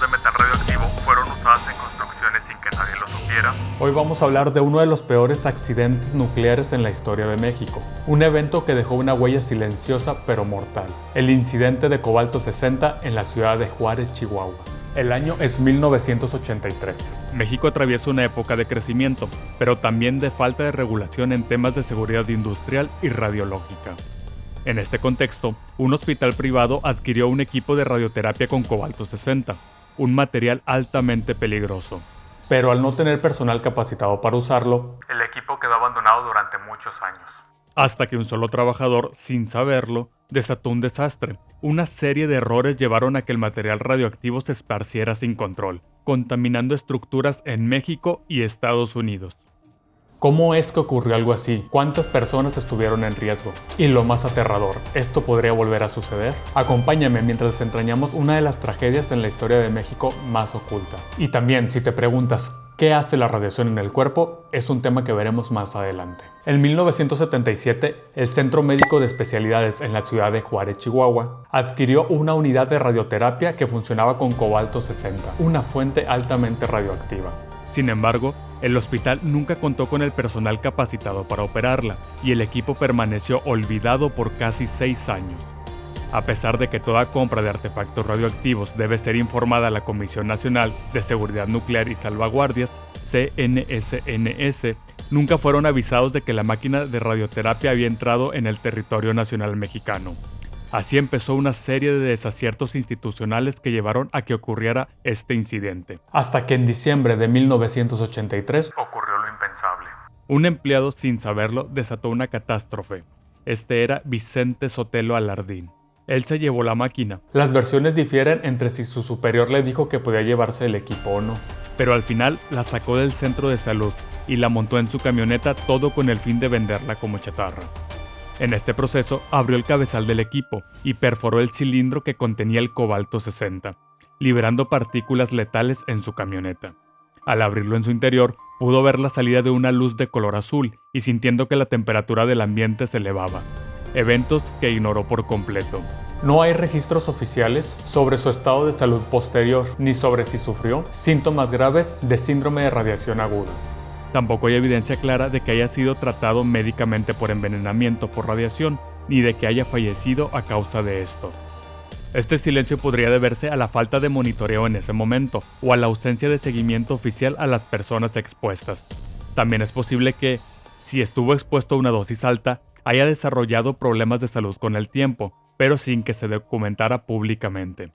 de metal radioactivo fueron usadas en construcciones sin que nadie lo supiera. Hoy vamos a hablar de uno de los peores accidentes nucleares en la historia de México. Un evento que dejó una huella silenciosa pero mortal. El incidente de Cobalto 60 en la ciudad de Juárez, Chihuahua. El año es 1983. México atraviesa una época de crecimiento, pero también de falta de regulación en temas de seguridad industrial y radiológica. En este contexto, un hospital privado adquirió un equipo de radioterapia con cobalto 60, un material altamente peligroso. Pero al no tener personal capacitado para usarlo, el equipo quedó abandonado durante muchos años. Hasta que un solo trabajador, sin saberlo, desató un desastre. Una serie de errores llevaron a que el material radioactivo se esparciera sin control, contaminando estructuras en México y Estados Unidos. ¿Cómo es que ocurrió algo así? ¿Cuántas personas estuvieron en riesgo? Y lo más aterrador, ¿esto podría volver a suceder? Acompáñame mientras desentrañamos una de las tragedias en la historia de México más oculta. Y también, si te preguntas, ¿qué hace la radiación en el cuerpo? Es un tema que veremos más adelante. En 1977, el Centro Médico de Especialidades en la ciudad de Juárez, Chihuahua, adquirió una unidad de radioterapia que funcionaba con cobalto 60, una fuente altamente radioactiva. Sin embargo, el hospital nunca contó con el personal capacitado para operarla y el equipo permaneció olvidado por casi 6 años. A pesar de que toda compra de artefactos radioactivos debe ser informada a la Comisión Nacional de Seguridad Nuclear y Salvaguardias, CNSNS, nunca fueron avisados de que la máquina de radioterapia había entrado en el territorio nacional mexicano. Así empezó una serie de desaciertos institucionales que llevaron a que ocurriera este incidente. Hasta que en diciembre de 1983 ocurrió lo impensable. Un empleado, sin saberlo, desató una catástrofe. Este era Vicente Sotelo Alardín. Él se llevó la máquina. Las versiones difieren entre si su superior le dijo que podía llevarse el equipo o no. Pero al final la sacó del centro de salud y la montó en su camioneta, todo con el fin de venderla como chatarra. En este proceso abrió el cabezal del equipo y perforó el cilindro que contenía el cobalto 60, liberando partículas letales en su camioneta. Al abrirlo en su interior, pudo ver la salida de una luz de color azul y sintiendo que la temperatura del ambiente se elevaba, eventos que ignoró por completo. No hay registros oficiales sobre su estado de salud posterior, ni sobre si sufrió síntomas graves de síndrome de radiación aguda. Tampoco hay evidencia clara de que haya sido tratado médicamente por envenenamiento por radiación, ni de que haya fallecido a causa de esto. Este silencio podría deberse a la falta de monitoreo en ese momento, o a la ausencia de seguimiento oficial a las personas expuestas. También es posible que, si estuvo expuesto a una dosis alta, haya desarrollado problemas de salud con el tiempo, pero sin que se documentara públicamente.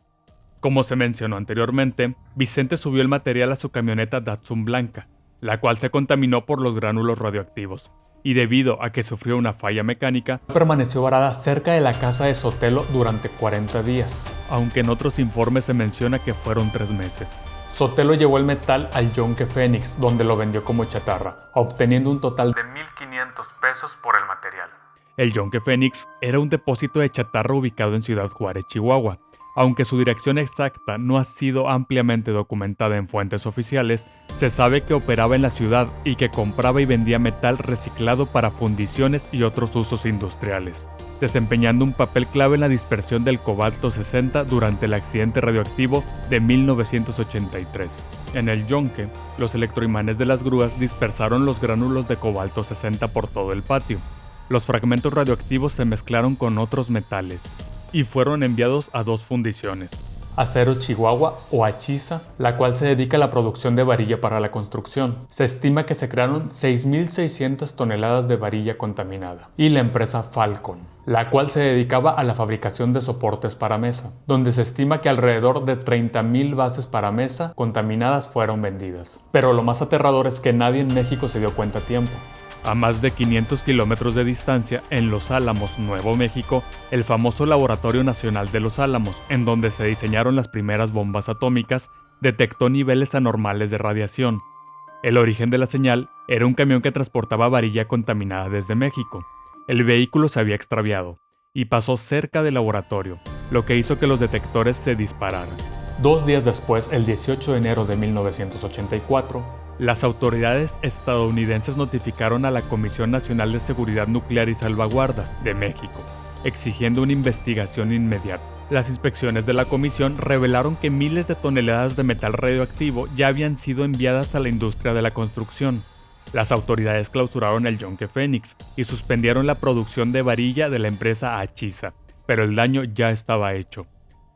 Como se mencionó anteriormente, Vicente subió el material a su camioneta Datsun blanca, la cual se contaminó por los gránulos radioactivos, y debido a que sufrió una falla mecánica, permaneció varada cerca de la casa de Sotelo durante 40 días, aunque en otros informes se menciona que fueron 3 meses. Sotelo llevó el metal al Yonke Fénix, donde lo vendió como chatarra, obteniendo un total de 1,500 pesos por el material. El Yonke Fénix era un depósito de chatarra ubicado en Ciudad Juárez, Chihuahua. Aunque su dirección exacta no ha sido ampliamente documentada en fuentes oficiales, se sabe que operaba en la ciudad y que compraba y vendía metal reciclado para fundiciones y otros usos industriales, desempeñando un papel clave en la dispersión del cobalto 60 durante el accidente radioactivo de 1983. En el Yonke, los electroimanes de las grúas dispersaron los gránulos de cobalto 60 por todo el patio. Los fragmentos radioactivos se mezclaron con otros metales y fueron enviados a 2 fundiciones, Acero Chihuahua o Achisa, la cual se dedica a la producción de varilla para la construcción. Se estima que se crearon 6,600 toneladas de varilla contaminada, y la empresa Falcon, la cual se dedicaba a la fabricación de soportes para mesa, donde se estima que alrededor de 30,000 bases para mesa contaminadas fueron vendidas. Pero lo más aterrador es que nadie en México se dio cuenta a tiempo. A más de 500 kilómetros de distancia, en Los Álamos, Nuevo México, el famoso Laboratorio Nacional de Los Álamos, en donde se diseñaron las primeras bombas atómicas, detectó niveles anormales de radiación. El origen de la señal era un camión que transportaba varilla contaminada desde México. El vehículo se había extraviado y pasó cerca del laboratorio, lo que hizo que los detectores se dispararan. 2 días después, el 18 de enero de 1984, las autoridades estadounidenses notificaron a la Comisión Nacional de Seguridad Nuclear y Salvaguardas de México, exigiendo una investigación inmediata. Las inspecciones de la comisión revelaron que miles de toneladas de metal radioactivo ya habían sido enviadas a la industria de la construcción. Las autoridades clausuraron el yunque Fénix y suspendieron la producción de varilla de la empresa Achisa, pero el daño ya estaba hecho.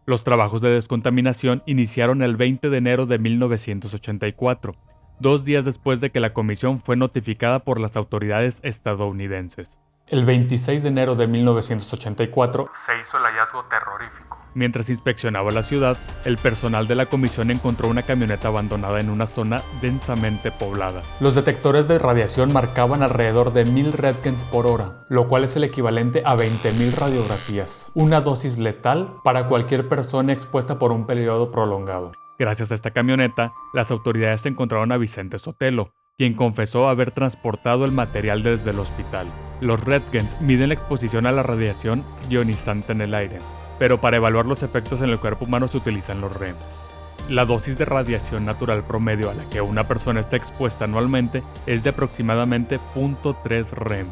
Los trabajos de descontaminación iniciaron el 20 de enero de 1984, 2 días después de que la comisión fue notificada por las autoridades estadounidenses. El 26 de enero de 1984 Se hizo el hallazgo terrorífico. Mientras inspeccionaba la ciudad, el personal de la comisión encontró una camioneta abandonada en una zona densamente poblada. Los detectores de radiación marcaban alrededor de 1000 Roentgens por hora, lo cual es el equivalente a 20.000 radiografías, una dosis letal para cualquier persona expuesta por un periodo prolongado. Gracias a esta camioneta, las autoridades encontraron a Vicente Sotelo, quien confesó haber transportado el material desde el hospital. Los Roentgens miden la exposición a la radiación ionizante en el aire, pero para evaluar los efectos en el cuerpo humano se utilizan los REMS. La dosis de radiación natural promedio a la que una persona está expuesta anualmente es de aproximadamente 0.3 REMS.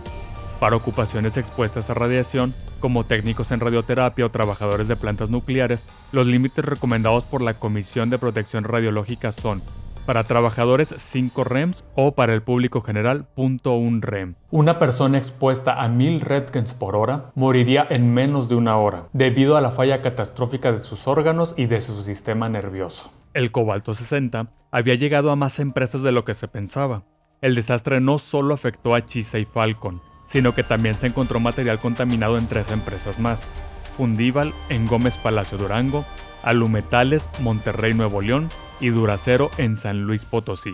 Para ocupaciones expuestas a radiación, como técnicos en radioterapia o trabajadores de plantas nucleares, los límites recomendados por la Comisión de Protección Radiológica son: para trabajadores 5 REMS o para el público general 0.1 REM. Una persona expuesta a 1000 Roentgens por hora moriría en menos de una hora, debido a la falla catastrófica de sus órganos y de su sistema nervioso. El cobalto 60 había llegado a más empresas de lo que se pensaba. El desastre no solo afectó a Chisa y Falcon, sino que también se encontró material contaminado en 3 empresas más: Fundival en Gómez Palacio Durango, Alumetales Monterrey Nuevo León y Duracero en San Luis Potosí.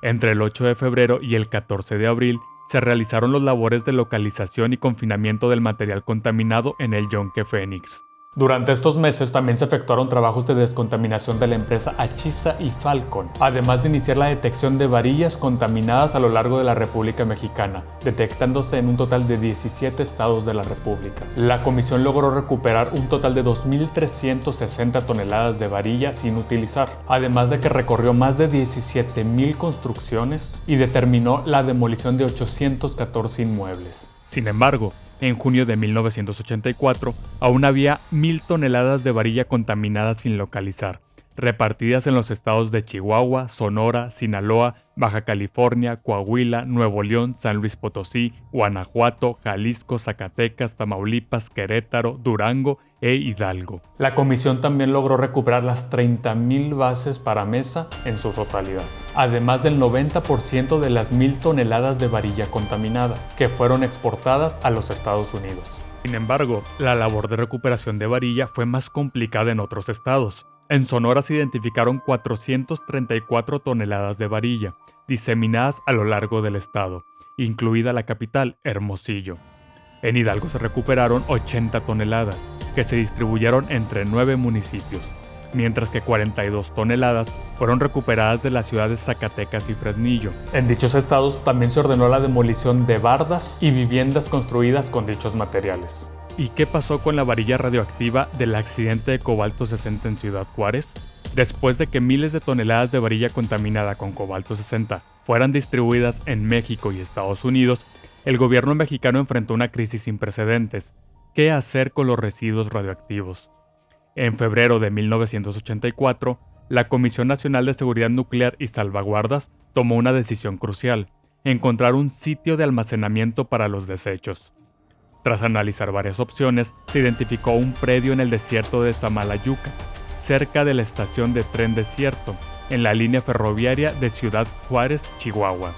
Entre el 8 de febrero y el 14 de abril se realizaron los labores de localización y confinamiento del material contaminado en el yunque Fénix. Durante estos meses también se efectuaron trabajos de descontaminación de la empresa Achisa y Falcon, además de iniciar la detección de varillas contaminadas a lo largo de la República Mexicana, detectándose en un total de 17 estados de la República. La comisión logró recuperar un total de 2.360 toneladas de varilla sin utilizar, además de que recorrió más de 17.000 construcciones y determinó la demolición de 814 inmuebles. Sin embargo, en junio de 1984, aún había 1000 toneladas de varilla contaminada sin localizar, repartidas en los estados de Chihuahua, Sonora, Sinaloa, Baja California, Coahuila, Nuevo León, San Luis Potosí, Guanajuato, Jalisco, Zacatecas, Tamaulipas, Querétaro, Durango e Hidalgo. La comisión también logró recuperar las 30.000 bases para mesa en su totalidad, además del 90% de las 1000 toneladas de varilla contaminada, que fueron exportadas a los Estados Unidos. Sin embargo, la labor de recuperación de varilla fue más complicada en otros estados. En Sonora se identificaron 434 toneladas de varilla, diseminadas a lo largo del estado, incluida la capital, Hermosillo. En Hidalgo se recuperaron 80 toneladas, que se distribuyeron entre 9 municipios, mientras que 42 toneladas fueron recuperadas de las ciudades Zacatecas y Fresnillo. En dichos estados también se ordenó la demolición de bardas y viviendas construidas con dichos materiales. ¿Y qué pasó con la varilla radioactiva del accidente de cobalto 60 en Ciudad Juárez? Después de que miles de toneladas de varilla contaminada con cobalto 60 fueran distribuidas en México y Estados Unidos, el gobierno mexicano enfrentó una crisis sin precedentes. ¿Qué hacer con los residuos radioactivos? En febrero de 1984, la Comisión Nacional de Seguridad Nuclear y Salvaguardas tomó una decisión crucial: encontrar un sitio de almacenamiento para los desechos. Tras analizar varias opciones, se identificó un predio en el desierto de Samalayuca, cerca de la estación de tren Desierto, en la línea ferroviaria de Ciudad Juárez, Chihuahua.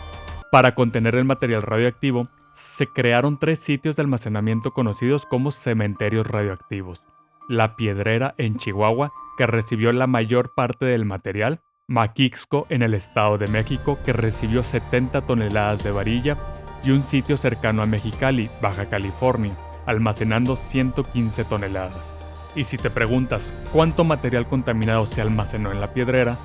Para contener el material radioactivo, se crearon 3 sitios de almacenamiento conocidos como cementerios radioactivos: La Piedrera en Chihuahua, que recibió la mayor parte del material; Maquixco en el Estado de México, que recibió 70 toneladas de varilla; y un sitio cercano a Mexicali, Baja California, almacenando 115 toneladas. Y si te preguntas cuánto material contaminado se almacenó en La Piedrera,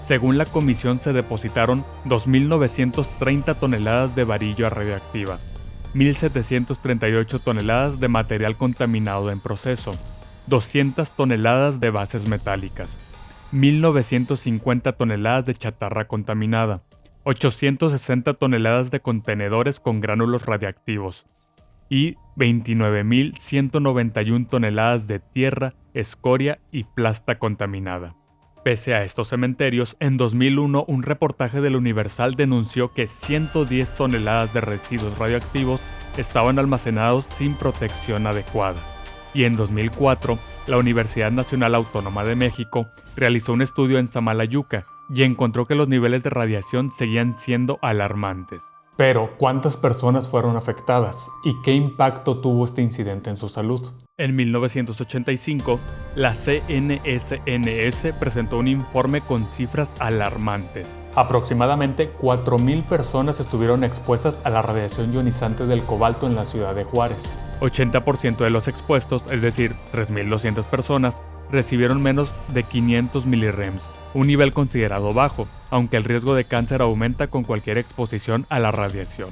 según la comisión se depositaron 2.930 toneladas de varilla radioactiva, 1.738 toneladas de material contaminado en proceso, 200 toneladas de bases metálicas, 1.950 toneladas de chatarra contaminada, 860 toneladas de contenedores con gránulos radiactivos, y 29.191 toneladas de tierra, escoria y plasta contaminada. Pese a estos cementerios, en 2001 un reportaje del Universal denunció que 110 toneladas de residuos radioactivos estaban almacenados sin protección adecuada. Y en 2004, la Universidad Nacional Autónoma de México realizó un estudio en Samalayuca y encontró que los niveles de radiación seguían siendo alarmantes. Pero, ¿cuántas personas fueron afectadas y qué impacto tuvo este incidente en su salud? En 1985, la CNSNS presentó un informe con cifras alarmantes. Aproximadamente 4.000 personas estuvieron expuestas a la radiación ionizante del cobalto en la ciudad de Juárez. 80% de los expuestos, es decir, 3.200 personas, recibieron menos de 500 milirems, un nivel considerado bajo, aunque el riesgo de cáncer aumenta con cualquier exposición a la radiación.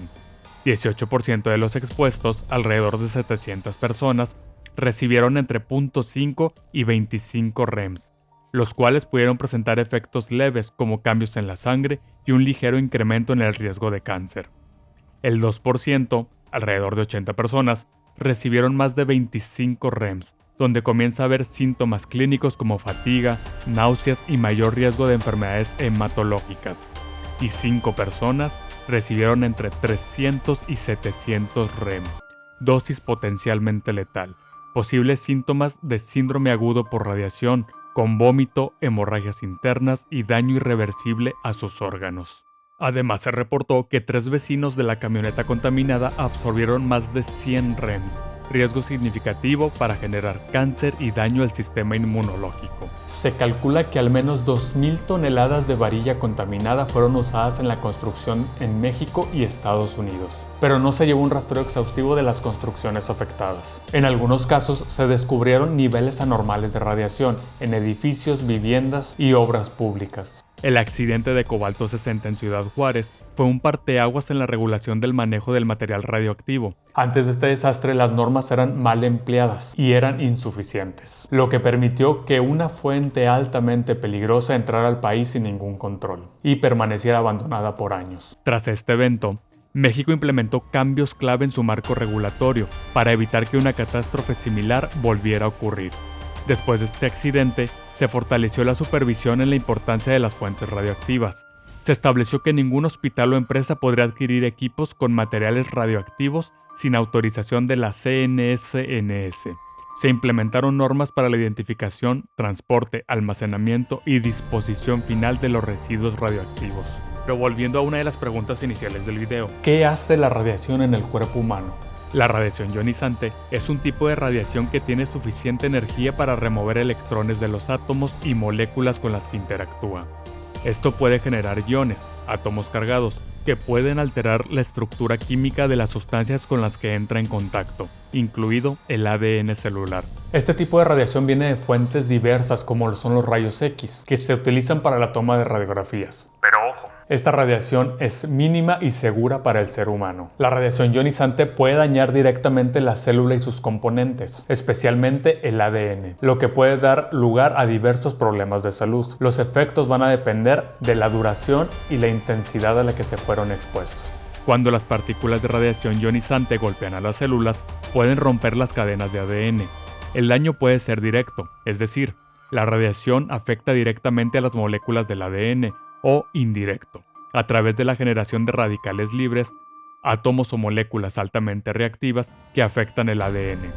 18% de los expuestos, alrededor de 700 personas, recibieron entre 0.5 y 25 REMs, los cuales pudieron presentar efectos leves como cambios en la sangre y un ligero incremento en el riesgo de cáncer. El 2%, alrededor de 80 personas, recibieron más de 25 REMs, donde comienza a haber síntomas clínicos como fatiga, náuseas y mayor riesgo de enfermedades hematológicas. Y 5 personas recibieron entre 300 y 700 REM, dosis potencialmente letal, posibles síntomas de síndrome agudo por radiación, con vómito, hemorragias internas y daño irreversible a sus órganos. Además, se reportó que 3 vecinos de la camioneta contaminada absorbieron más de 100 REMs, riesgo significativo para generar cáncer y daño al sistema inmunológico. Se calcula que al menos 2.000 toneladas de varilla contaminada fueron usadas en la construcción en México y Estados Unidos, pero no se llevó un rastreo exhaustivo de las construcciones afectadas. En algunos casos se descubrieron niveles anormales de radiación en edificios, viviendas y obras públicas. El accidente de Cobalto 60 en Ciudad Juárez fue un parteaguas en la regulación del manejo del material radioactivo. Antes de este desastre, las normas eran mal empleadas y eran insuficientes, lo que permitió que una fuente altamente peligrosa entrara al país sin ningún control y permaneciera abandonada por años. Tras este evento, México implementó cambios clave en su marco regulatorio para evitar que una catástrofe similar volviera a ocurrir. Después de este accidente, se fortaleció la supervisión en la importancia de las fuentes radioactivas. Se estableció que ningún hospital o empresa podría adquirir equipos con materiales radioactivos sin autorización de la CNSNS. Se implementaron normas para la identificación, transporte, almacenamiento y disposición final de los residuos radioactivos. Pero volviendo a una de las preguntas iniciales del video, ¿qué hace la radiación en el cuerpo humano? La radiación ionizante es un tipo de radiación que tiene suficiente energía para remover electrones de los átomos y moléculas con las que interactúa. Esto puede generar iones, átomos cargados, que pueden alterar la estructura química de las sustancias con las que entra en contacto, incluido el ADN celular. Este tipo de radiación viene de fuentes diversas como lo son los rayos X, que se utilizan para la toma de radiografías. Pero ojo, esta radiación es mínima y segura para el ser humano. La radiación ionizante puede dañar directamente la célula y sus componentes, especialmente el ADN, lo que puede dar lugar a diversos problemas de salud. Los efectos van a depender de la duración y la intensidad a la que se fueron expuestos. Cuando las partículas de radiación ionizante golpean a las células, pueden romper las cadenas de ADN. El daño puede ser directo, es decir, la radiación afecta directamente a las moléculas del ADN, o indirecto, a través de la generación de radicales libres, átomos o moléculas altamente reactivas que afectan el ADN.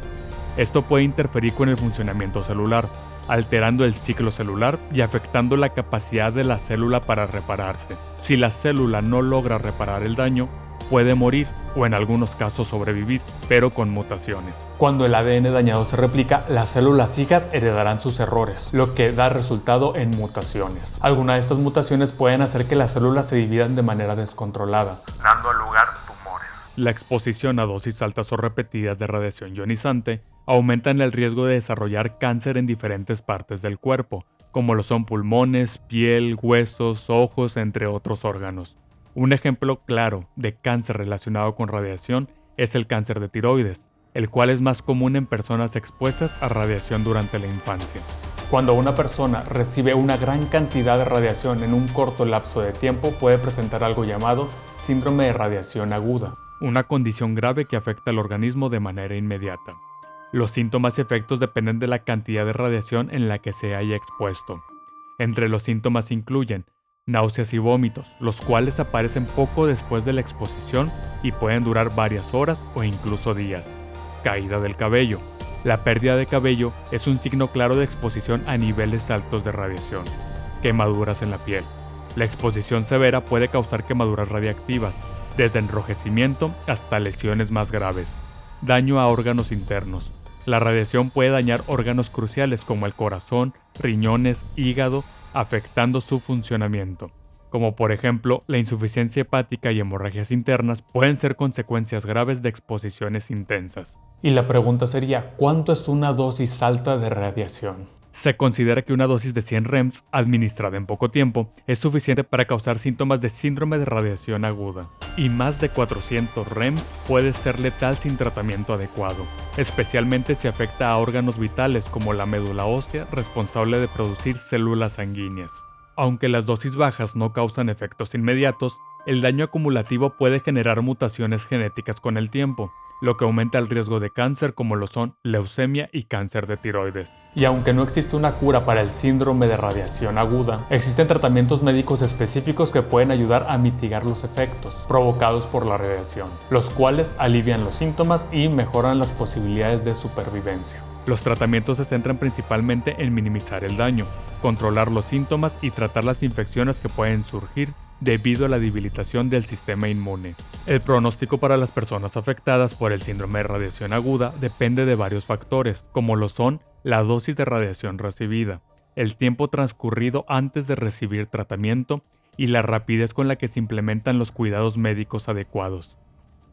Esto puede interferir con el funcionamiento celular, alterando el ciclo celular y afectando la capacidad de la célula para repararse. Si la célula no logra reparar el daño, puede morir o en algunos casos sobrevivir, pero con mutaciones. Cuando el ADN dañado se replica, las células hijas heredarán sus errores, lo que da resultado en mutaciones. Algunas de estas mutaciones pueden hacer que las células se dividan de manera descontrolada, dando lugar tumores. La exposición a dosis altas o repetidas de radiación ionizante aumentan el riesgo de desarrollar cáncer en diferentes partes del cuerpo, como lo son pulmones, piel, huesos, ojos, entre otros órganos. Un ejemplo claro de cáncer relacionado con radiación es el cáncer de tiroides, el cual es más común en personas expuestas a radiación durante la infancia. Cuando una persona recibe una gran cantidad de radiación en un corto lapso de tiempo, puede presentar algo llamado síndrome de radiación aguda. una condición grave que afecta al organismo de manera inmediata. Los síntomas y efectos dependen de la cantidad de radiación en la que se haya expuesto. Entre los síntomas incluyen náuseas y vómitos, los cuales aparecen poco después de la exposición y pueden durar varias horas o incluso días. Caída del cabello. La pérdida de cabello es un signo claro de exposición a niveles altos de radiación. Quemaduras en la piel. La exposición severa puede causar quemaduras radiactivas, desde enrojecimiento hasta lesiones más graves. Daño a órganos internos. La radiación puede dañar órganos cruciales como el corazón, riñones, hígado, afectando su funcionamiento. Como por ejemplo, la insuficiencia hepática y hemorragias internas pueden ser consecuencias graves de exposiciones intensas. Y la pregunta sería, ¿cuánto es una dosis alta de radiación? Se considera que una dosis de 100 REMS administrada en poco tiempo es suficiente para causar síntomas de síndrome de radiación aguda, y más de 400 REMS puede ser letal sin tratamiento adecuado, especialmente si afecta a órganos vitales como la médula ósea responsable de producir células sanguíneas. Aunque las dosis bajas no causan efectos inmediatos, el daño acumulativo puede generar mutaciones genéticas con el tiempo, lo que aumenta el riesgo de cáncer como lo son leucemia y cáncer de tiroides. Y aunque no existe una cura para el síndrome de radiación aguda, existen tratamientos médicos específicos que pueden ayudar a mitigar los efectos provocados por la radiación, los cuales alivian los síntomas y mejoran las posibilidades de supervivencia. Los tratamientos se centran principalmente en minimizar el daño, controlar los síntomas y tratar las infecciones que pueden surgir debido a la debilitación del sistema inmune. El pronóstico para las personas afectadas por el síndrome de radiación aguda depende de varios factores, como lo son la dosis de radiación recibida, el tiempo transcurrido antes de recibir tratamiento y la rapidez con la que se implementan los cuidados médicos adecuados.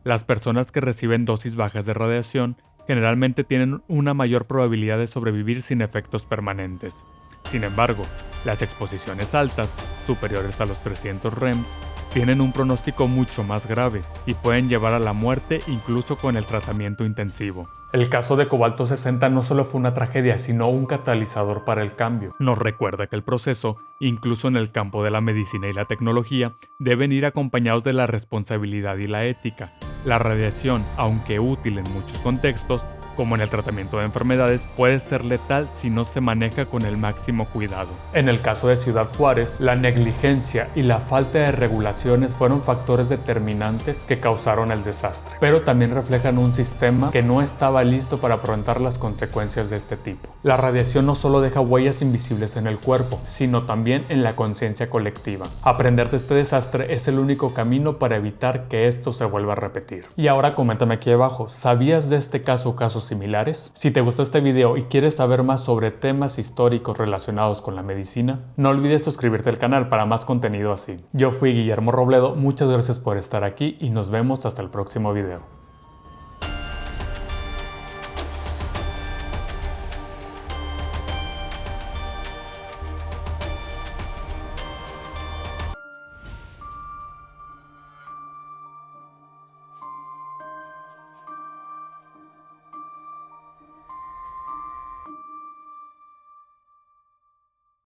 Las personas que reciben dosis bajas de radiación generalmente tienen una mayor probabilidad de sobrevivir sin efectos permanentes. Sin embargo, las exposiciones altas, superiores a los 300 REMS, tienen un pronóstico mucho más grave y pueden llevar a la muerte incluso con el tratamiento intensivo. El caso de Cobalto 60 no solo fue una tragedia, sino un catalizador para el cambio. Nos recuerda que el proceso, incluso en el campo de la medicina y la tecnología, deben ir acompañados de la responsabilidad y la ética. La radiación, aunque útil en muchos contextos, como en el tratamiento de enfermedades, puede ser letal si no se maneja con el máximo cuidado. En el caso de Ciudad Juárez, la negligencia y la falta de regulaciones fueron factores determinantes que causaron el desastre, pero también reflejan un sistema que no estaba listo para afrontar las consecuencias de este tipo. La radiación no solo deja huellas invisibles en el cuerpo, sino también en la conciencia colectiva. Aprender de este desastre es el único camino para evitar que esto se vuelva a repetir. Y ahora coméntame aquí abajo, ¿sabías de este casos similares? Si te gustó este video y quieres saber más sobre temas históricos relacionados con la medicina, no olvides suscribirte al canal para más contenido así. Yo fui Guillermo Robledo, muchas gracias por estar aquí y nos vemos hasta el próximo video.